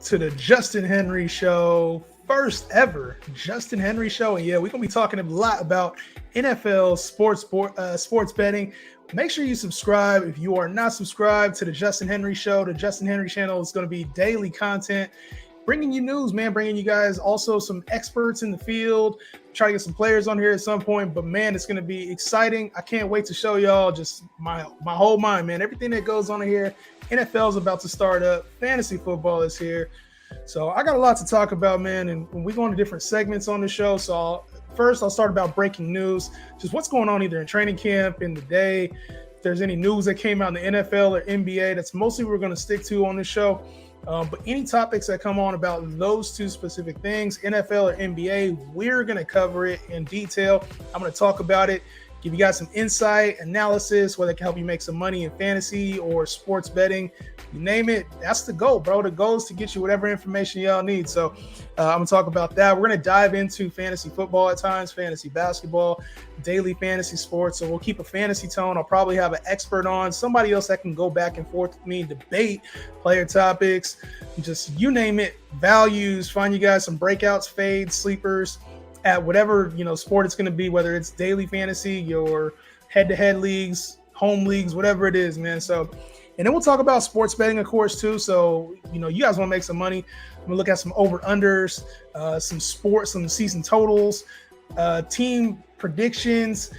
to the Justin Henry Show, first ever Justin Henry Show. And yeah, we're going to be talking a lot about NFL sports betting. Make sure you subscribe. If you are not subscribed to the Justin Henry Show, the Justin Henry channel is going to be daily content, bringing you news, man, bringing you guys also some experts in the field. Try to get some players on here at some point, but man, it's going to be exciting. I can't wait to show y'all just my whole mind, man. Everything that goes on here. NFL is about to start up. Fantasy football is here. So I got a lot to talk about, man, and we go into different segments on the show. So I'll start about breaking news, just what's going on either in training camp, in the day. If there's any news that came out in the NFL or NBA, that's mostly what we're going to stick to on the show. But any topics that come on about those two specific things, NFL or NBA, we're going to cover it in detail. I'm going to talk about it, give you guys some insight, analysis, whether it can help you make some money in fantasy or sports betting. You name it, that's the goal, bro. The goal is to get you whatever information y'all need. So I'm going to talk about that. We're going to dive into fantasy football at times, fantasy basketball, daily fantasy sports. So we'll keep a fantasy tone. I'll probably have an expert on, somebody else that can go back and forth with me, debate player topics, just you name it, values, find you guys some breakouts, fades, sleepers, at whatever, sport it's going to be, whether it's daily fantasy, your head-to-head leagues, home leagues, whatever it is, man. So, and then we'll talk about sports betting, of course, too. So, you guys want to make some money. I'm going to look at some over-unders, some season totals, team predictions,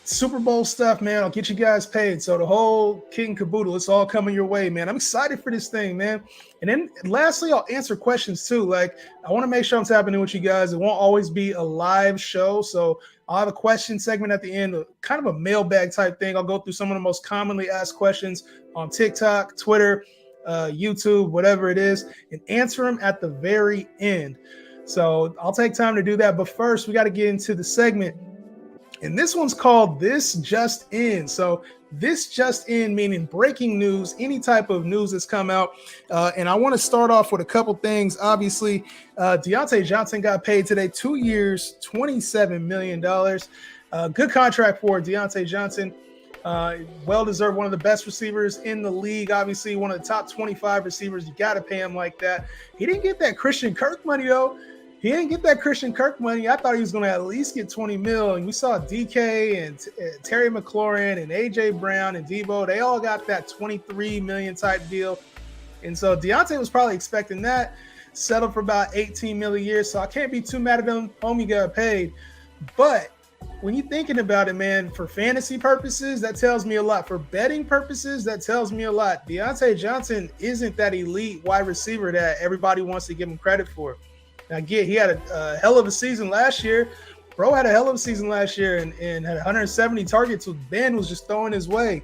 Super Bowl stuff, man. I'll get you guys paid. So the whole kit and caboodle, it's all coming your way, man. I'm excited for this thing, man. And then lastly, I'll answer questions too. Like, I want to make sure I'm tapping in with you guys. It won't always be a live show. So I'll have a question segment at the end, kind of a mailbag type thing. I'll go through some of the most commonly asked questions on TikTok, Twitter, YouTube, whatever it is, and answer them at the very end. So I'll take time to do that. But first, we got to get into the segment. And this one's called This Just In. So this just in, meaning breaking news, any type of news that's come out. And I want to start off with a couple things. Obviously, Diontae Johnson got paid today, 2 years, $27 million. Good contract for Diontae Johnson. Well-deserved, one of the best receivers in the league. Obviously, one of the top 25 receivers. You got to pay him like that. He didn't get that Christian Kirk money, though. He didn't get that Christian Kirk money. I thought he was going to at least get 20 mil. And we saw DK and Terry McLaurin and A.J. Brown and Debo. They all got that 23 million type deal. And so Diontae was probably expecting that. Settled for about 18 mil a year. So I can't be too mad at him. Homie got paid. But when you're thinking about it, man, for fantasy purposes, that tells me a lot. For betting purposes, that tells me a lot. Diontae Johnson isn't that elite wide receiver that everybody wants to give him credit for. Now, he had a hell of a season last year. Bro had a hell of a season last year and had 170 targets, which Ben was just throwing his way.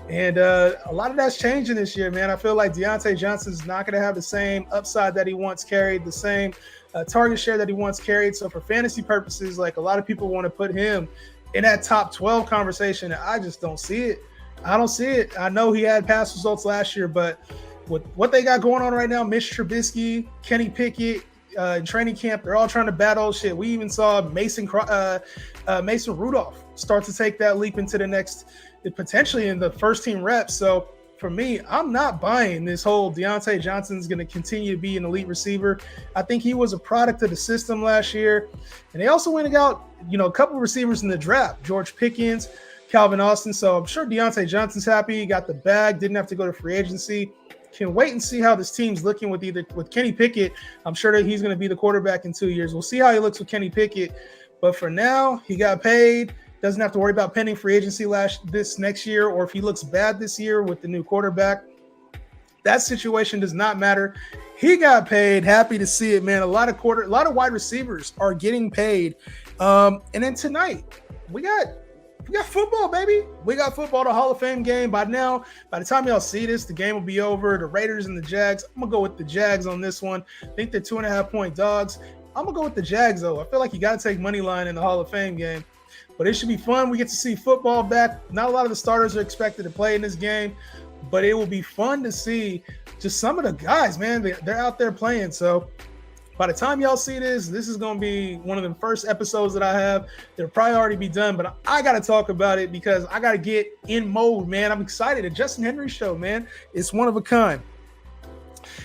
And a lot of that's changing this year, man. I feel like Diontae Johnson's not going to have the same upside that he once carried, the same target share that he once carried. So for fantasy purposes, like a lot of people want to put him in that top 12 conversation. I just don't see it. I don't see it. I know he had past results last year, but with what they got going on right now, Mitch Trubisky, Kenny Pickett, in training camp, they're all trying to battle shit. We even saw Mason Rudolph start to take that leap into the next, potentially in the first team reps. So for me, I'm not buying this whole Diontae Johnson's going to continue to be an elite receiver. I think he was a product of the system last year. And they also went and got, a couple of receivers in the draft, George Pickens, Calvin Austin. So I'm sure Diontae Johnson's happy. He got the bag, didn't have to go to free agency. Can wait and see how this team's looking with Kenny Pickett. I'm sure that he's going to be the quarterback in 2 years. We'll see how he looks with Kenny Pickett. But for now, he got paid. Doesn't have to worry about pending free agency this next year, or if he looks bad this year with the new quarterback. That situation does not matter. He got paid. Happy to see it, man. A lot of wide receivers are getting paid. And then tonight, we got football, baby. We got football, the Hall of Fame game. By the time y'all see this, the game will be over. The Raiders and the Jags. I'm going to go with the Jags on this one. I think they're 2.5-point dogs. I'm going to go with the Jags, though. I feel like you got to take money line in the Hall of Fame game. But it should be fun. We get to see football back. Not a lot of the starters are expected to play in this game, but it will be fun to see just some of the guys, man. They're out there playing. So by the time y'all see this is going to be one of the first episodes that I have. They'll probably already be done, but I got to talk about it because I got to get in mode, man. I'm excited. The Justin Henry Show, man. It's one of a kind.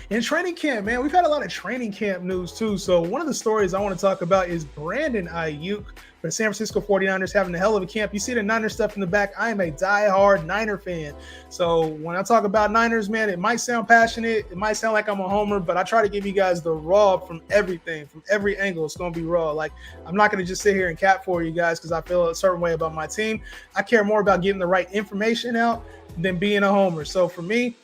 In training camp, man, we've had a lot of training camp news too. So one of the stories I want to talk about is Brandon Aiyuk for the San Francisco 49ers having a hell of a camp. You see the Niners stuff in the back. I am a diehard Niner fan. So when I talk about Niners, man, it might sound passionate. It might sound like I'm a homer, but I try to give you guys the raw from everything, from every angle. It's going to be raw. Like, I'm not going to just sit here and cap for you guys because I feel a certain way about my team. I care more about getting the right information out than being a homer. So for me,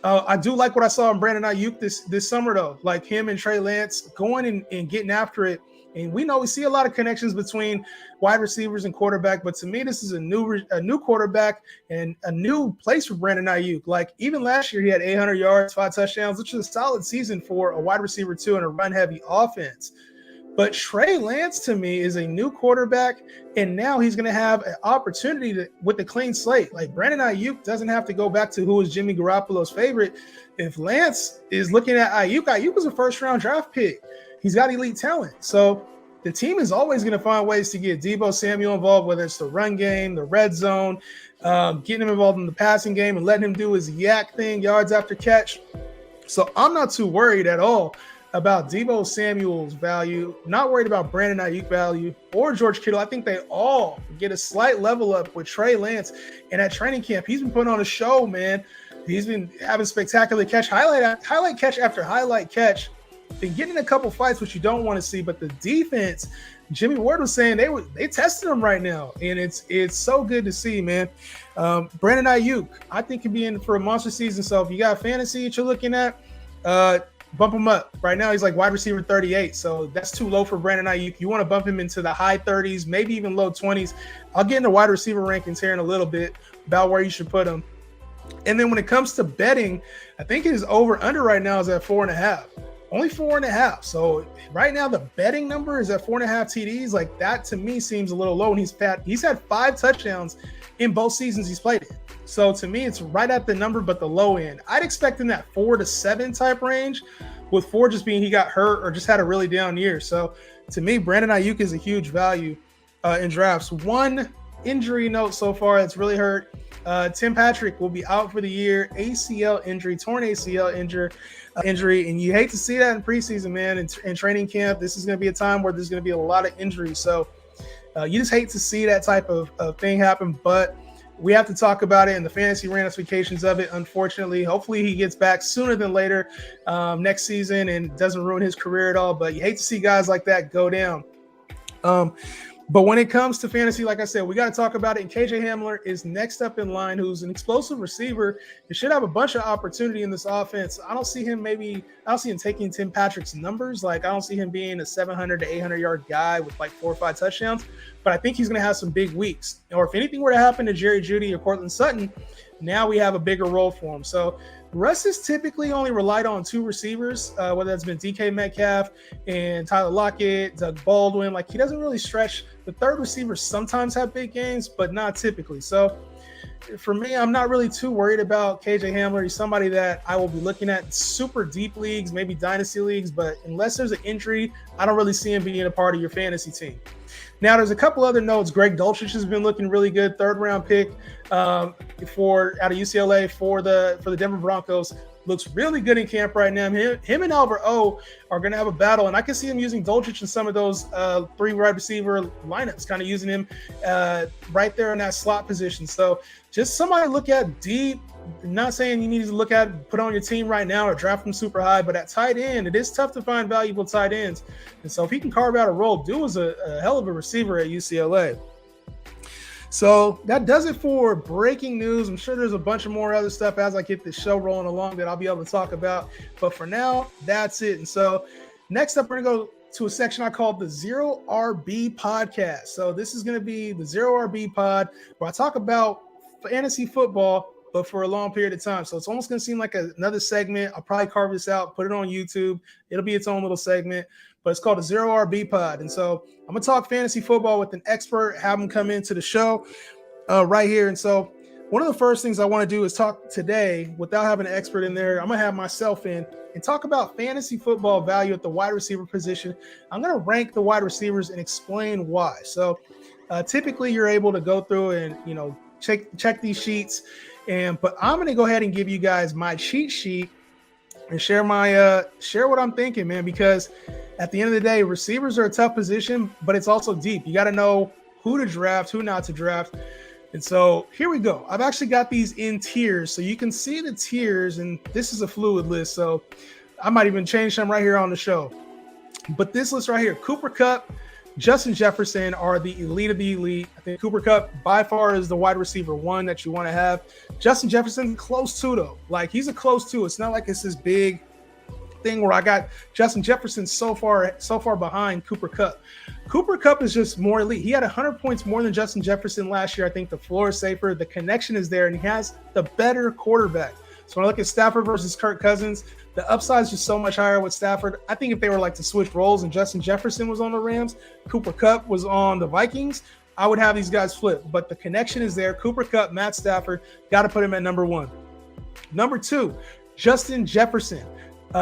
I do like what I saw in Brandon Aiyuk this summer, though. Like him and Trey Lance going and getting after it. And we see a lot of connections between wide receivers and quarterback. But to me, this is a new quarterback and a new place for Brandon Aiyuk. Like even last year, he had 800 yards, 5 touchdowns, which is a solid season for a wide receiver too in a run-heavy offense. But Trey Lance, to me, is a new quarterback, and now he's going to have an opportunity with a clean slate. Like Brandon Aiyuk doesn't have to go back to who was Jimmy Garoppolo's favorite. If Lance is looking at Aiyuk was a first-round draft pick. He's got elite talent. So the team is always going to find ways to get Deebo Samuel involved, whether it's the run game, the red zone, getting him involved in the passing game and letting him do his yak thing, yards after catch. So I'm not too worried at all about Deebo Samuel's value, not worried about Brandon Aiyuk value or George Kittle. I think they all get a slight level up with Trey Lance. And at training camp, he's been putting on a show, man. He's been having spectacular catch, highlight catch after highlight catch. Been getting in a couple fights, which you don't want to see. But the defense, Jimmy Ward was saying they tested him right now. And it's so good to see, man. Brandon Aiyuk, I think, can be in for a monster season. So if you got fantasy that you're looking at, bump him up. Right now, he's like wide receiver 38, so that's too low for Brandon Aiyuk. You want to bump him into the high 30s, maybe even low 20s. I'll get into wide receiver rankings here in a little bit about where you should put him. And then when it comes to betting, I think his over-under right now is at 4.5. Only 4.5. So right now, the betting number is at 4.5 TDs. Like that, to me, seems a little low. And he's had 5 touchdowns in both seasons he's played in. So to me, it's right at the number, but the low end. I'd expect in that 4 to 7 type range, with 4 just being he got hurt or just had a really down year. So to me, Brandon Aiyuk is a huge value in drafts. One injury note so far that's really hurt. Tim Patrick will be out for the year. ACL injury, torn ACL injury. And you hate to see that in preseason, man. In training camp, this is going to be a time where there's going to be a lot of injuries. So you just hate to see that type of thing happen. But we have to talk about it and the fantasy ramifications of it, unfortunately. Hopefully he gets back sooner than later next season and doesn't ruin his career at all. But you hate to see guys like that go down. But when it comes to fantasy, like I said, we got to talk about it. And KJ Hamler is next up in line, who's an explosive receiver. He should have a bunch of opportunity in this offense. I don't see him taking Tim Patrick's numbers. Like, I don't see him being a 700 to 800 yard guy with like 4 or 5 touchdowns. But I think he's going to have some big weeks. Or if anything were to happen to Jerry Jeudy or Cortland Sutton, now we have a bigger role for him. So Russ has typically only relied on 2 receivers, whether that's been DK Metcalf and Tyler Lockett, Doug Baldwin. Like, he doesn't really stretch. The third receivers sometimes have big games, but not typically. So for me, I'm not really too worried about KJ Hamler. He's somebody that I will be looking at in super deep leagues, maybe dynasty leagues, but unless there's an injury, I don't really see him being a part of your fantasy team. Now, there's a couple other notes. Greg Dulcich has been looking really good, 3rd round pick out of UCLA for the Denver Broncos. Looks really good in camp right now. Him and Albert O are going to have a battle, and I can see him using Dulcich in some of those 3 wide receiver lineups, kind of using him right there in that slot position. So just somebody to look at deep. Not saying you need to put on your team right now or draft them super high, but at tight end, it is tough to find valuable tight ends. And so if he can carve out a role, Dew is a hell of a receiver at UCLA. So that does it for breaking news. I'm sure there's a bunch of more other stuff as I get this show rolling along that I'll be able to talk about. But for now, that's it. And so next up, we're going to go to a section I call the Zero RB Podcast. So this is going to be the Zero RB Pod, where I talk about fantasy football, but for a long period of time. So it's almost going to seem like another segment. I'll probably carve this out, put it on YouTube. It'll be its own little segment, but it's called a Zero RB Pod. And so I'm going to talk fantasy football with an expert, have him come into the show right here. And so one of the first things I want to do is talk today, without having an expert in there, I'm going to have myself in and talk about fantasy football value at the wide receiver position. I'm going to rank the wide receivers and explain why. So typically you're able to go through and, check these sheets. But I'm going to go ahead and give you guys my cheat sheet and share what I'm thinking, man, because at the end of the day, receivers are a tough position, but it's also deep. You got to know who to draft, who not to draft. And so here we go. I've actually got these in tiers, so you can see the tiers, and this is a fluid list, so I might even change them right here on the show. But this list right here, Cooper Kupp, Justin Jefferson are the elite of the elite. I think Cooper Kupp by far is the wide receiver one that you want to have. Justin Jefferson, close two though. Like he's a close two. It's not like it's this big thing where I got Justin Jefferson so far behind Cooper Kupp. Cooper Kupp is just more elite. He had 100 points more than Justin Jefferson last year. I think the floor is safer. The connection is there, and he has the better quarterback. So when I look at Stafford versus Kirk Cousins, the upside is just so much higher with Stafford. I think if they were like to switch roles and Justin Jefferson was on the Rams, Cooper Kupp was on the Vikings, I would have these guys flip. But the connection is there. Cooper Kupp, Matt Stafford, got to put him at number one. Number two, Justin Jefferson.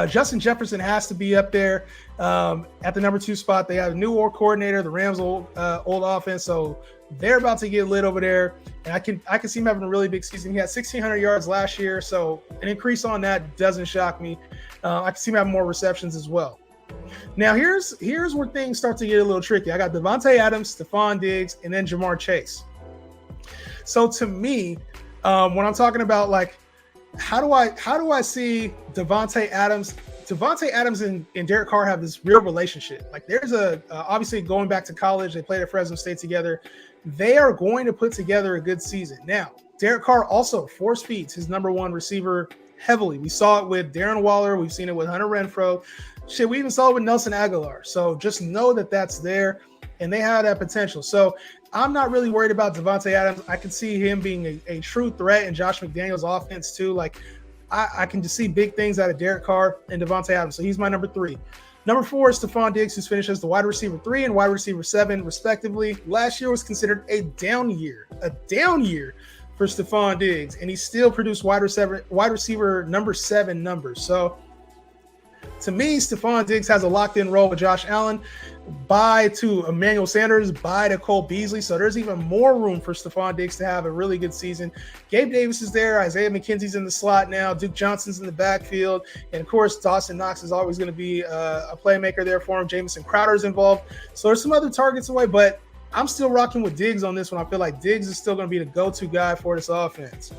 Justin Jefferson has to be up there at the number two spot. They have a new war coordinator, the Rams' old offense, so they're about to get lit over there. And I can see him having a really big season. He had 1,600 yards last year, so an increase on that doesn't shock me. I can see him having more receptions as well. Now here's where things start to get a little tricky. I got Devontae Adams, Stephon Diggs, and then Jamar Chase. So to me, when I'm talking about like how do I see Devontae Adams? Devontae Adams and Derek Carr have this real relationship. Like there's obviously going back to college, they played at Fresno State together. They are going to put together a good season. Now, Derek Carr also force feeds his number one receiver heavily. We saw it with Darren Waller. We've seen it with Hunter Renfrow. Shit, we even saw it with Nelson Aguilar. So just know that that's there, and they have that potential. So I'm not really worried about Devontae Adams. I can see him being a true threat in Josh McDaniels' offense too. Like I can just see big things out of Derek Carr and Devontae Adams. So he's my number three. Number four is Stephon Diggs, who's finished as the wide receiver 3 and wide receiver 7, respectively. Last year was considered a down year for Stephon Diggs, and he still produced wide receiver number 7 numbers. So to me, Stephon Diggs has a locked-in role with Josh Allen. Bye to Emmanuel Sanders, bye to Cole Beasley. So there's even more room for Stephon Diggs to have a really good season. Gabe Davis is there. Isaiah McKenzie's in the slot now. Duke Johnson's in the backfield. And, of course, Dawson Knox is always going to be a playmaker there for him. Jamison Crowder's involved. So there's some other targets away, but I'm still rocking with Diggs on this one. I feel like Diggs is still going to be the go-to guy for this offense.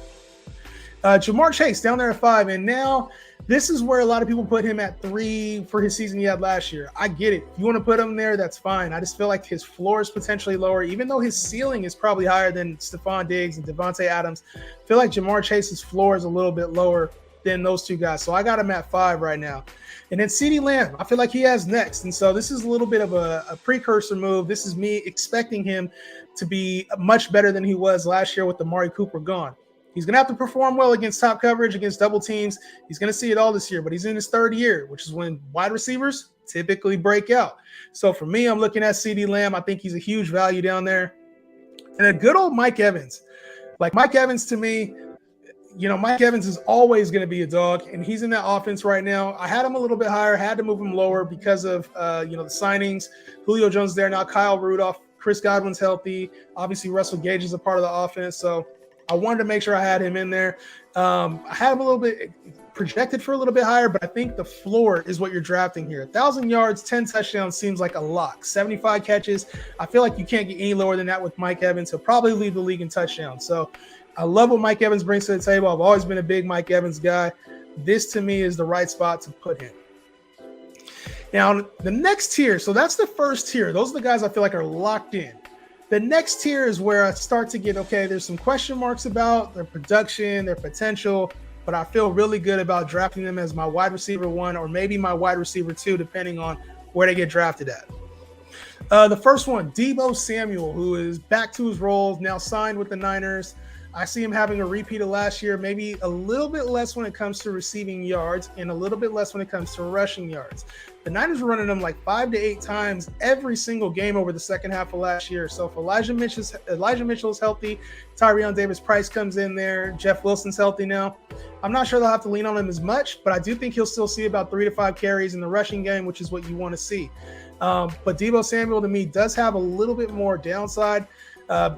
Jamar Chase down there at 5, and now this is where a lot of people put him at 3 for his season he had last year. I get it. If you want to put him there, that's fine. I just feel like his floor is potentially lower, even though his ceiling is probably higher than Stephon Diggs and Devontae Adams. I feel like Jamar Chase's floor is a little bit lower than those two guys. So I got him at 5 right now. And then CeeDee Lamb, I feel like he has next. And so this is a little bit of a precursor move. This is me expecting him to be much better than he was last year with Amari Cooper gone. He's going to have to perform well against top coverage, against double teams. He's going to see it all this year, but he's in his 3rd year, which is when wide receivers typically break out. So for me, I'm looking at CeeDee Lamb. I think he's a huge value down there. And a good old Mike Evans. Like Mike Evans to me, Mike Evans is always going to be a dog, and he's in that offense right now. I had him a little bit higher, had to move him lower because of, the signings. Julio Jones is there now, Kyle Rudolph, Chris Godwin's healthy. Obviously, Russell Gage is a part of the offense, so I wanted to make sure I had him in there. I had him a little bit projected for a little bit higher, but I think the floor is what you're drafting here. 1,000 yards, 10 touchdowns seems like a lock. 75 catches. I feel like you can't get any lower than that with Mike Evans. He'll probably lead the league in touchdowns. So I love what Mike Evans brings to the table. I've always been a big Mike Evans guy. This, to me, is the right spot to put him. Now, the next tier, so that's the first tier. Those are the guys I feel like are locked in. The next tier is where I start to get, okay, there's some question marks about their production, their potential, but I feel really good about drafting them as my wide receiver 1 or maybe my wide receiver 2, depending on where they get drafted at. The first one, Deebo Samuel, who is back to his roles, now signed with the Niners. I see him having a repeat of last year, maybe a little bit less when it comes to receiving yards and a little bit less when it comes to rushing yards. The Niners were running them like 5 to 8 times every single game over the second half of last year. So if Elijah Mitchell is healthy, Tyrion Davis-Price comes in there, Jeff Wilson's healthy now. I'm not sure they'll have to lean on him as much, but I do think he'll still see about 3 to 5 carries in the rushing game, which is what you want to see. But Deebo Samuel, to me, does have a little bit more downside.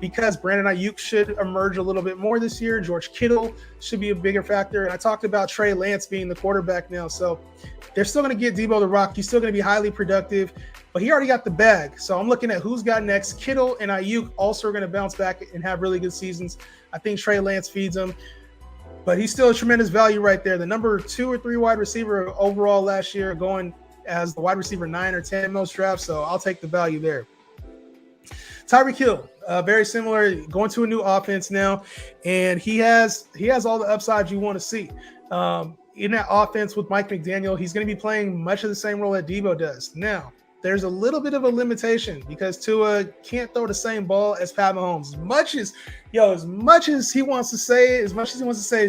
because Brandon Aiyuk should emerge a little bit more this year. George Kittle should be a bigger factor. And I talked about Trey Lance being the quarterback now. So they're still going to get Debo the Rock. He's still going to be highly productive, but he already got the bag. So I'm looking at who's got next. Kittle and Aiyuk also are going to bounce back and have really good seasons. I think Trey Lance feeds him, but he's still a tremendous value right there. The number 2 or 3 wide receiver overall last year, going as the wide receiver 9 or 10 most drafts. So I'll take the value there. Tyreek Hill, very similar, going to a new offense now, and he has all the upside you want to see. In that offense with Mike McDaniel, he's going to be playing much of the same role that Debo does. Now, there's a little bit of a limitation because Tua can't throw the same ball as Pat Mahomes. As much as he wants to say is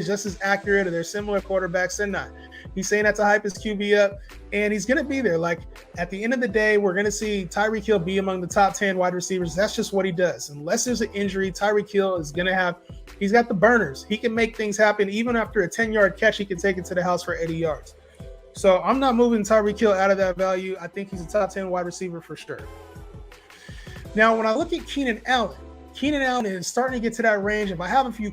just as accurate, or they're similar quarterbacks, they're not. He's saying that to hype his QB up, and he's going to be there. Like, at the end of the day, we're going to see Tyreek Hill be among the top 10 wide receivers. That's just what he does. Unless there's an injury, Tyreek Hill is going to he's got the burners. He can make things happen. Even after a 10-yard catch, he can take it to the house for 80 yards. So I'm not moving Tyreek Hill out of that value. I think he's a top 10 wide receiver for sure. Now, when I look at Keenan Allen is starting to get to that range. If I have a few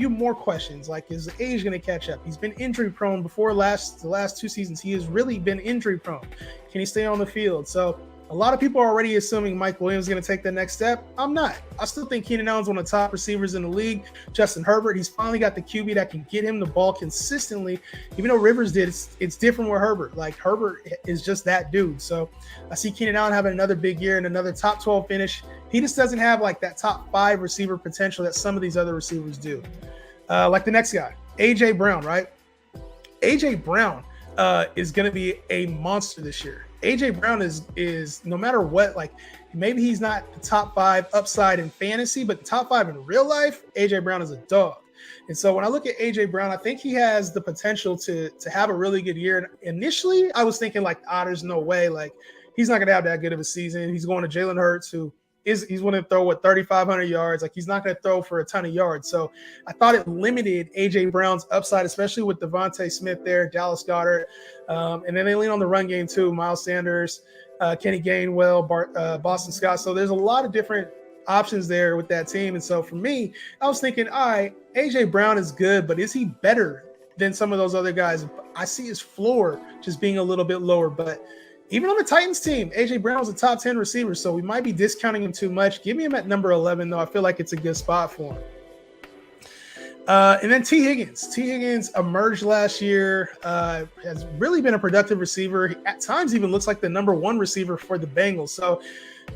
more questions, like, is the age going to catch up? He's been injury prone before the last 2 seasons. He has really been injury prone. Can he stay on the field? So a lot of people are already assuming Mike Williams is going to take the next step. I'm not. I still think Keenan Allen's one of the top receivers in the league. Justin Herbert, he's finally got the QB that can get him the ball consistently. Even though Rivers did, it's different with Herbert. Like, Herbert is just that dude. So I see Keenan Allen having another big year and another top 12 finish. He just doesn't have like that top 5 receiver potential that some of these other receivers do. Like the next guy, A.J. Brown, right? A.J. Brown is going to be a monster this year. A.J. Brown is no matter what, like, maybe he's not the top 5 upside in fantasy, but the top 5 in real life, A.J. Brown is a dog. And so when I look at A.J. Brown, I think he has the potential to have a really good year. And initially, I was thinking, like, there's no way. Like, he's not going to have that good of a season. He's going to Jalen Hurts, he's going to throw 3,500 yards. Like, he's not going to throw for a ton of yards. So I thought it limited A.J. Brown's upside, especially with Devontae Smith there, Dallas Goedert. And then they lean on the run game too. Miles Sanders, Kenny Gainwell, Boston Scott. So there's a lot of different options there with that team. And so for me, I was thinking, all right, A.J. Brown is good, but is he better than some of those other guys? I see his floor just being a little bit lower, but even on the Titans team, A.J. Brown was a top 10 receiver, so we might be discounting him too much. Give me him at number 11, though. I feel like it's a good spot for him. And then T. Higgins. T. Higgins emerged last year, has really been a productive receiver. He, at times, even looks like the number 1 receiver for the Bengals. So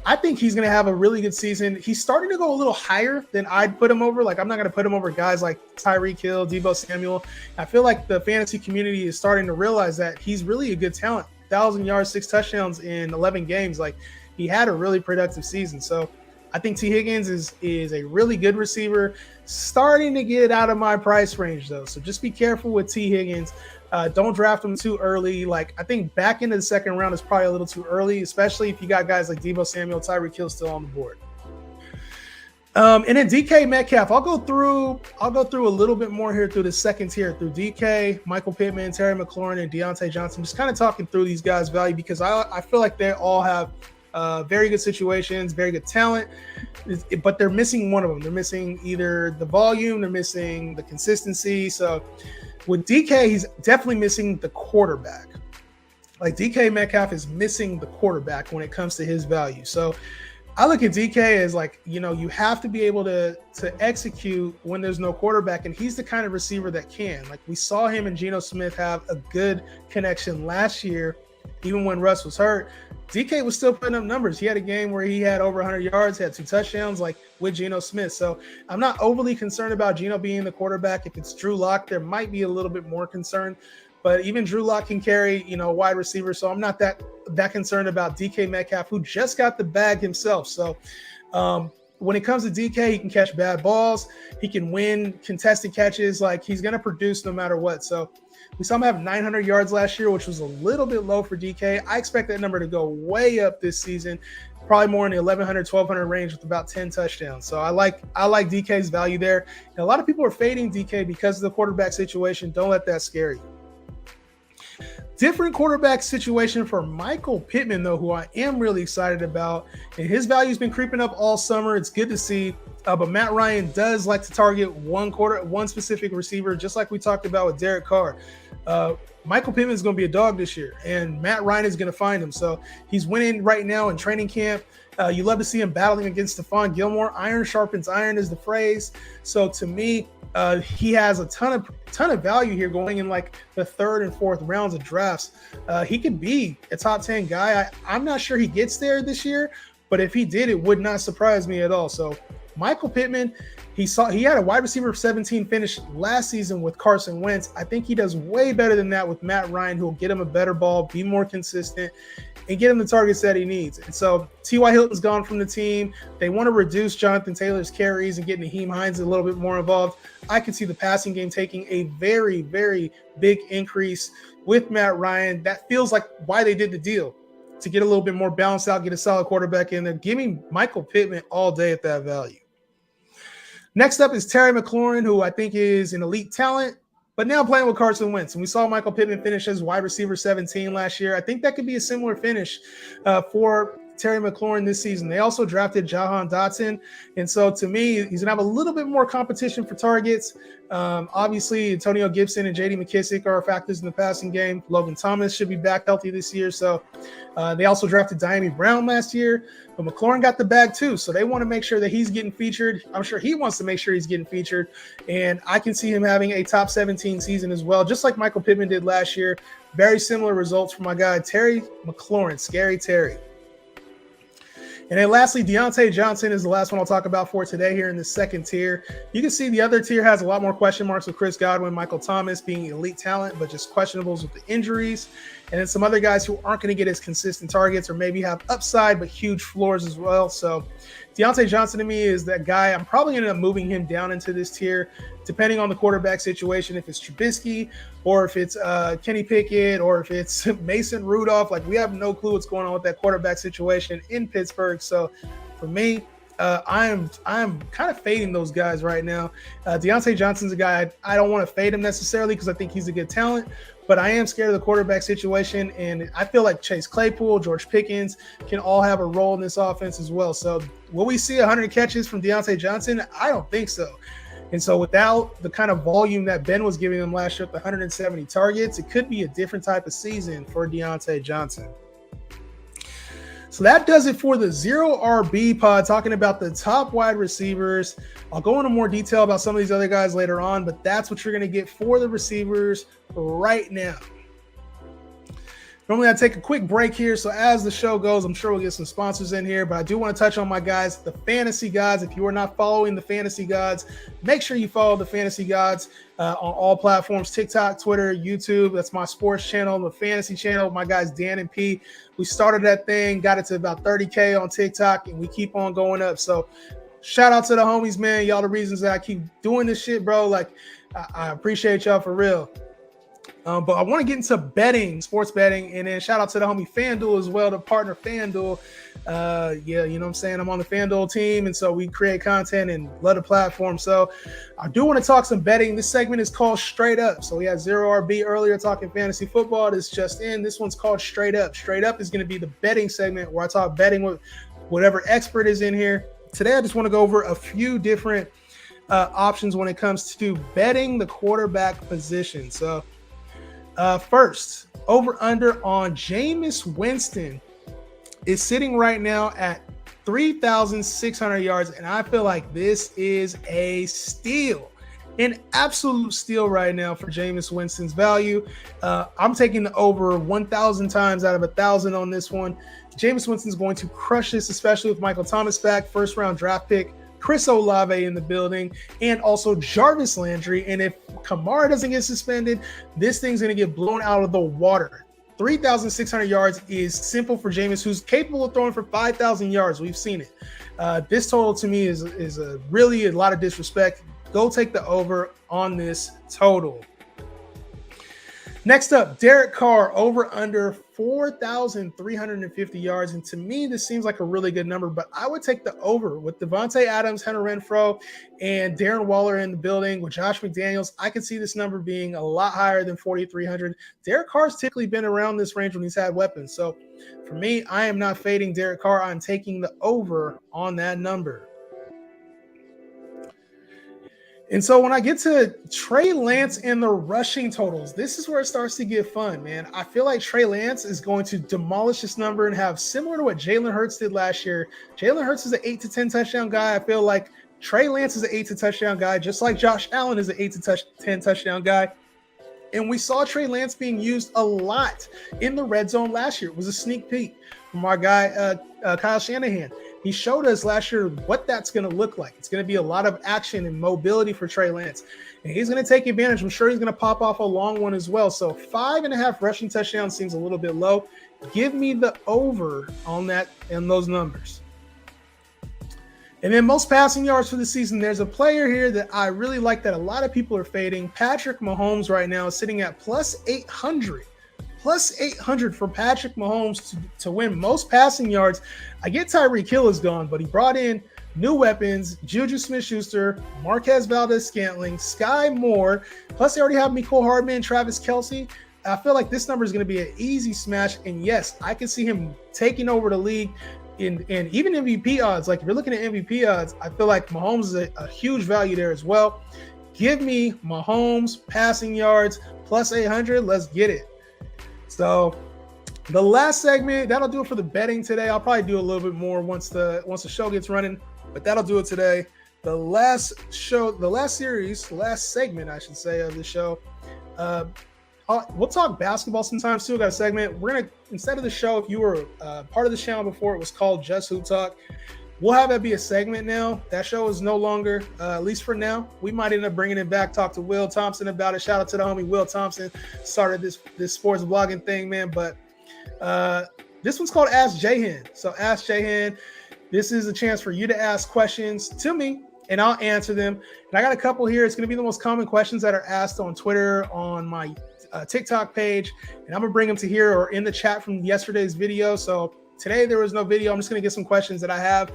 I think he's going to have a really good season. He's starting to go a little higher than I'd put him over. Like, I'm not going to put him over guys like Tyreek Hill, Deebo Samuel. I feel like the fantasy community is starting to realize that he's really a good talent. 1,000 yards, 6 touchdowns in 11 games. Like, he had a really productive season. So I think T. Higgins is a really good receiver, starting to get out of my price range, though. So just be careful with T. Higgins. Don't draft him too early. Like, I think back into the second round is probably a little too early, especially if you got guys like Deebo Samuel, Tyreek Hill still on the board. And then DK Metcalf, I'll go through a little bit more here through the second tier, through DK, Michael Pittman, Terry McLaurin, and Deontay Johnson. Just kind of talking through these guys' value because I feel like they all have very good situations, very good talent, but they're missing one of them. They're missing either the volume, they're missing the consistency. So with DK, he's definitely missing the quarterback. Like, DK Metcalf is missing the quarterback when it comes to his value. So I look at DK as, like, you know, you have to be able to execute when there's no quarterback, and he's the kind of receiver that can. Like, we saw him and Geno Smith have a good connection last year, even when Russ was hurt. DK was still putting up numbers. He had a game where he had over 100 yards, had 2 touchdowns, like, with Geno Smith. So I'm not overly concerned about Geno being the quarterback. If it's Drew Lock, there might be a little bit more concern. But even Drew Lock can carry, you know, wide receiver. So I'm not that concerned about DK Metcalf, who just got the bag himself. So when it comes to DK, he can catch bad balls. He can win contested catches. Like, he's going to produce no matter what. So we saw him have 900 yards last year, which was a little bit low for DK. I expect that number to go way up this season, probably more in the 1,100, 1,200 range with about 10 touchdowns. So I like DK's value there. And a lot of people are fading DK because of the quarterback situation. Don't let that scare you. Different quarterback situation for Michael Pittman, though, who I am really excited about. And his value's been creeping up all summer. It's good to see. But Matt Ryan does like to target one specific receiver, just like we talked about with Derek Carr. Michael Pittman is going to be a dog this year, and Matt Ryan is going to find him. So he's winning right now in training camp. You love to see him battling against Stephon Gilmore. Iron sharpens iron is the phrase. So to me, he has a ton of value here going in like the third and fourth rounds of drafts. He could be a top 10 guy. I'm not sure he gets there this year, but if he did, it would not surprise me at all. So Michael Pittman, he had a wide receiver 17 finish last season with Carson Wentz. I think he does way better than that with Matt Ryan, who will get him a better ball, be more consistent, and get him the targets that he needs. And so T.Y. Hilton's gone from the team. They want to reduce Jonathan Taylor's carries and get Nyheim Hines a little bit more involved. I can see the passing game taking a very, very big increase with Matt Ryan. That feels like why they did the deal, to get a little bit more balanced out, get a solid quarterback in there. Give me Michael Pittman all day at that value. Next up is Terry McLaurin, who I think is an elite talent, but now playing with Carson Wentz. And we saw Michael Pittman finish as wide receiver 17 last year. I think that could be a similar finish for Terry McLaurin this season. They also drafted Jahan Dotson. And so to me, he's going to have a little bit more competition for targets. Obviously, Antonio Gibson and J.D. McKissick are factors in the passing game. Logan Thomas should be back healthy this year. So they also drafted Diami Brown last year. But McLaurin got the bag too. So they want to make sure that he's getting featured. I'm sure he wants to make sure he's getting featured. And I can see him having a top 17 season as well, just like Michael Pittman did last year. Very similar results for my guy, Terry McLaurin, Scary Terry. And then lastly, Deontay Johnson is the last one I'll talk about for today here in the second tier. You can see the other tier has a lot more question marks with Chris Godwin, Michael Thomas being elite talent, but just questionables with the injuries. And then some other guys who aren't going to get as consistent targets or maybe have upside, but huge floors as well. So Deontay Johnson to me is that guy. I'm probably going to end up moving him down into this tier, depending on the quarterback situation. If it's Trubisky or if it's Kenny Pickett or if it's Mason Rudolph, like we have no clue what's going on with that quarterback situation in Pittsburgh. So for me, I'm kind of fading those guys right now. Deontay Johnson's a guy I don't want to fade him necessarily because I think he's a good talent, but I am scared of the quarterback situation, and I feel like Chase Claypool, George Pickens can all have a role in this offense as well. So will we see 100 catches from Deontay Johnson? I don't think so. And so without the kind of volume that Ben was giving him last year with 170 targets, it could be a different type of season for Deontay Johnson. So that does it for the Zero RB pod, talking about the top wide receivers. I'll go into more detail about some of these other guys later on, but that's what you're going to get for the receivers right now. Normally I take a quick break here, so as the show goes, I'm sure we'll get some sponsors in here, but I do want to touch on my guys, the Fantasy Gods. If you are not following the Fantasy Gods, make sure you follow the Fantasy Gods on all platforms, TikTok, Twitter, YouTube. That's my sports channel, the fantasy channel, my guys Dan and P. We started that thing, got it to about 30K on TikTok, and we keep on going up. So shout out to the homies, man. Y'all the reasons that I keep doing this shit, bro. Like, I appreciate y'all for real. But I want to get into betting, sports betting, and then shout out to the homie FanDuel as well, the partner FanDuel. Yeah, you know what I'm saying? I'm on the FanDuel team, and so we create content and love the platform. So I do want to talk some betting. This segment is called Straight Up. So we had Zero RB earlier talking fantasy football. This just in. This one's called Straight Up. Straight Up is going to be the betting segment where I talk betting with whatever expert is in here. Today, I just want to go over a few different options when it comes to betting the quarterback position. So first, over under on Jameis Winston is sitting right now at 3,600 yards, and I feel like this is a steal, an absolute steal right now for Jameis Winston's value. I'm taking the over 1,000 times out of 1,000 on this one. Jameis Winston's going to crush this, especially with Michael Thomas back, first round draft pick, Chris Olave in the building, and also Jarvis Landry. And if Kamara doesn't get suspended, this thing's going to get blown out of the water. 3,600 yards is simple for Jameis, who's capable of throwing for 5,000 yards. We've seen it. This total to me is really a lot of disrespect. Go take the over on this total. Next up, Derek Carr over under 4,350 yards. And to me, this seems like a really good number, but I would take the over with Devontae Adams, Hunter Renfrow, and Darren Waller in the building with Josh McDaniels. I could see this number being a lot higher than 4,300. Derek Carr's typically been around this range when he's had weapons. So for me, I am not fading Derek Carr. I'm taking the over on that number. And so when I get to Trey Lance and the rushing totals, this is where it starts to get fun, man. I feel like Trey Lance is going to demolish this number and have similar to what Jalen Hurts did last year. Jalen Hurts is an 8 to 10 touchdown guy. I feel like Trey Lance is an 8 to touchdown guy, just like Josh Allen is an 8 to 10 touchdown guy. And we saw Trey Lance being used a lot in the red zone last year. It was a sneak peek from our guy, Kyle Shanahan. He showed us last year what that's going to look like. It's going to be a lot of action and mobility for Trey Lance. And he's going to take advantage. I'm sure he's going to pop off a long one as well. So 5.5 rushing touchdowns seems a little bit low. Give me the over on that and those numbers. And then most passing yards for the season, there's a player here that I really like that a lot of people are fading. Patrick Mahomes right now is sitting at plus 800. Plus 800 for Patrick Mahomes to win most passing yards. I get Tyreek Hill is gone, but he brought in new weapons, Juju Smith-Schuster, Marquez Valdez-Scantling, Sky Moore. Plus, they already have Mecole Hardman, Travis Kelce. I feel like this number is going to be an easy smash. And yes, I can see him taking over the league and even MVP odds. Like if you're looking at MVP odds, I feel like Mahomes is a huge value there as well. Give me Mahomes passing yards plus 800. Let's get it. So the last segment, that'll do it for the betting today. I'll probably do a little bit more once the show gets running, but that'll do it today. The last segment, I should say, of the show. We'll talk basketball sometimes too. Got a segment. We're gonna, instead of the show, if you were part of the channel before, it was called Just Hoop Talk. We'll have that be a segment now. That show is no longer, at least for now. We might end up bringing it back, talk to Will Thompson about it. Shout out to the homie Will Thompson. Started this sports blogging thing, man. But this one's called Ask Jhin. So Ask Jhin. This is a chance for you to ask questions to me, and I'll answer them. And I got a couple here. It's going to be the most common questions that are asked on Twitter, on my TikTok page. And I'm going to bring them to here or in the chat from yesterday's video. So today there was no video. I'm just going to get some questions that I have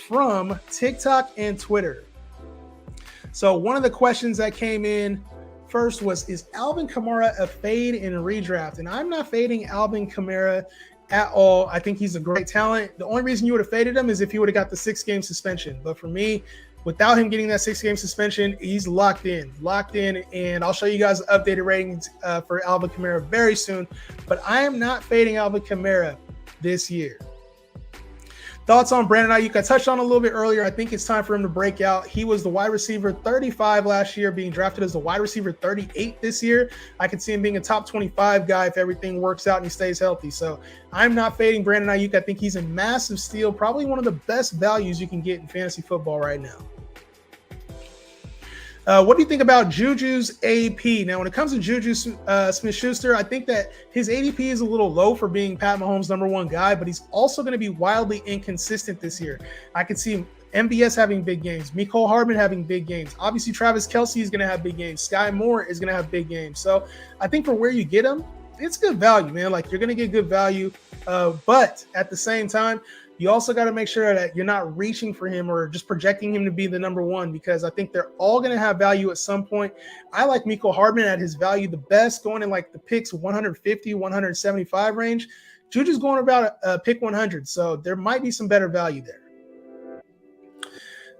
from TikTok and Twitter. So one of the questions that came in first was, is Alvin Kamara a fade in a redraft? And I'm not fading Alvin Kamara at all. I think he's a great talent. The only reason you would have faded him is if he would have got the 6-game suspension. But for me, without him getting that 6-game suspension, he's locked in. And I'll show you guys updated ratings for Alvin Kamara very soon. But I am not fading Alvin Kamara this year. Thoughts on Brandon Aiyuk? I touched on a little bit earlier. I think it's time for him to break out. He was the wide receiver 35 last year, being drafted as the wide receiver 38 this year. I could see him being a top 25 guy if everything works out and he stays healthy. So I'm not fading Brandon Aiyuk. I think he's a massive steal, probably one of the best values you can get in fantasy football right now. What do you think about Juju's ADP? Now, when it comes to Juju Smith-Schuster, I think that his ADP is a little low for being Pat Mahomes' #1 guy, but he's also going to be wildly inconsistent this year. I could see MVS having big games, Mecole Hardman having big games. Obviously, Travis Kelce is going to have big games. Sky Moore is going to have big games. So I think for where you get him, it's good value, man. Like, you're going to get good value. But at the same time, you also got to make sure that you're not reaching for him or just projecting him to be the #1, because I think they're all going to have value at some point. I like Mecole Hardman at his value the best, going in like the picks 150, 175 range. Juju's going about a pick 100, so there might be some better value there.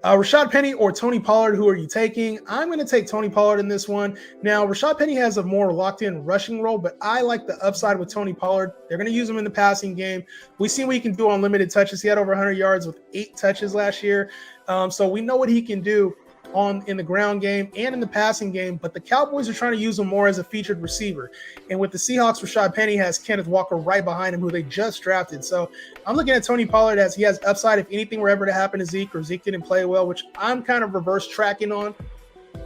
Rashaad Penny or Tony Pollard, who are you taking? I'm going to take Tony Pollard in this one. Now, Rashaad Penny has a more locked-in rushing role, but I like the upside with Tony Pollard. They're going to use him in the passing game. We've seen what he can do on limited touches. He had over 100 yards with 8 touches last year. So we know what he can do in the ground game and in the passing game, but the Cowboys are trying to use him more as a featured receiver. And with the Seahawks, Rashaad Penny has Kenneth Walker right behind him, who they just drafted. So I'm looking at Tony Pollard as he has upside if anything were ever to happen to Zeke, or Zeke didn't play well, which I'm kind of reverse tracking on.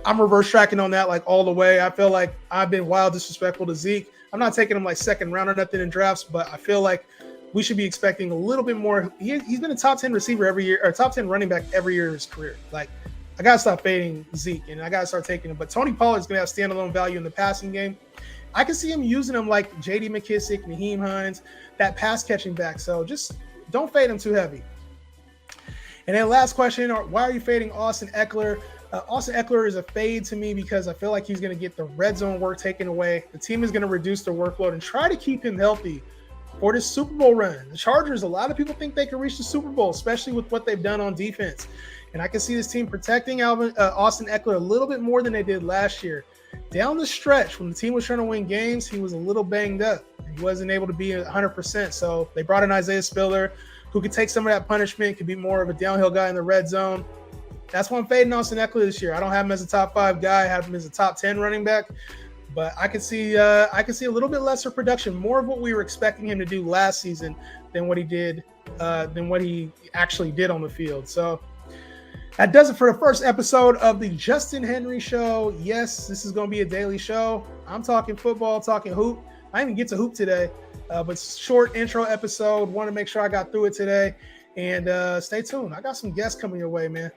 I'm reverse tracking on that like all the way. I feel like I've been wild disrespectful to Zeke. I'm not taking him like second round or nothing in drafts, but I feel like we should be expecting a little bit more. He's been a top 10 receiver every year, or top 10 running back every year of his career. Like, I got to stop fading Zeke, and I got to start taking him. But Tony Pollard is going to have standalone value in the passing game. I can see him using them like J.D. McKissick, Naheem Hines, that pass catching back. So just don't fade him too heavy. And then last question, why are you fading Austin Ekeler? Austin Ekeler is a fade to me because I feel like he's going to get the red zone work taken away. The team is going to reduce their workload and try to keep him healthy for this Super Bowl run. The Chargers, a lot of people think they can reach the Super Bowl, especially with what they've done on defense. And I can see this team protecting Austin Ekeler a little bit more than they did last year. Down the stretch, when the team was trying to win games, he was a little banged up. He wasn't able to be 100%. So they brought in Isaiah Spiller, who could take some of that punishment, could be more of a downhill guy in the red zone. That's why I'm fading Austin Ekeler this year. I don't have him as a top 5 guy. I have him as a top 10 running back. But I can see a little bit lesser production, more of what we were expecting him to do last season than what he actually did on the field. So that does it for the first episode of the Justin Henry Show. Yes, this is going to be a daily show. I'm talking football, talking hoop. I didn't even get to hoop today, but short intro episode. Want to make sure I got through it today. And stay tuned. I got some guests coming your way, man.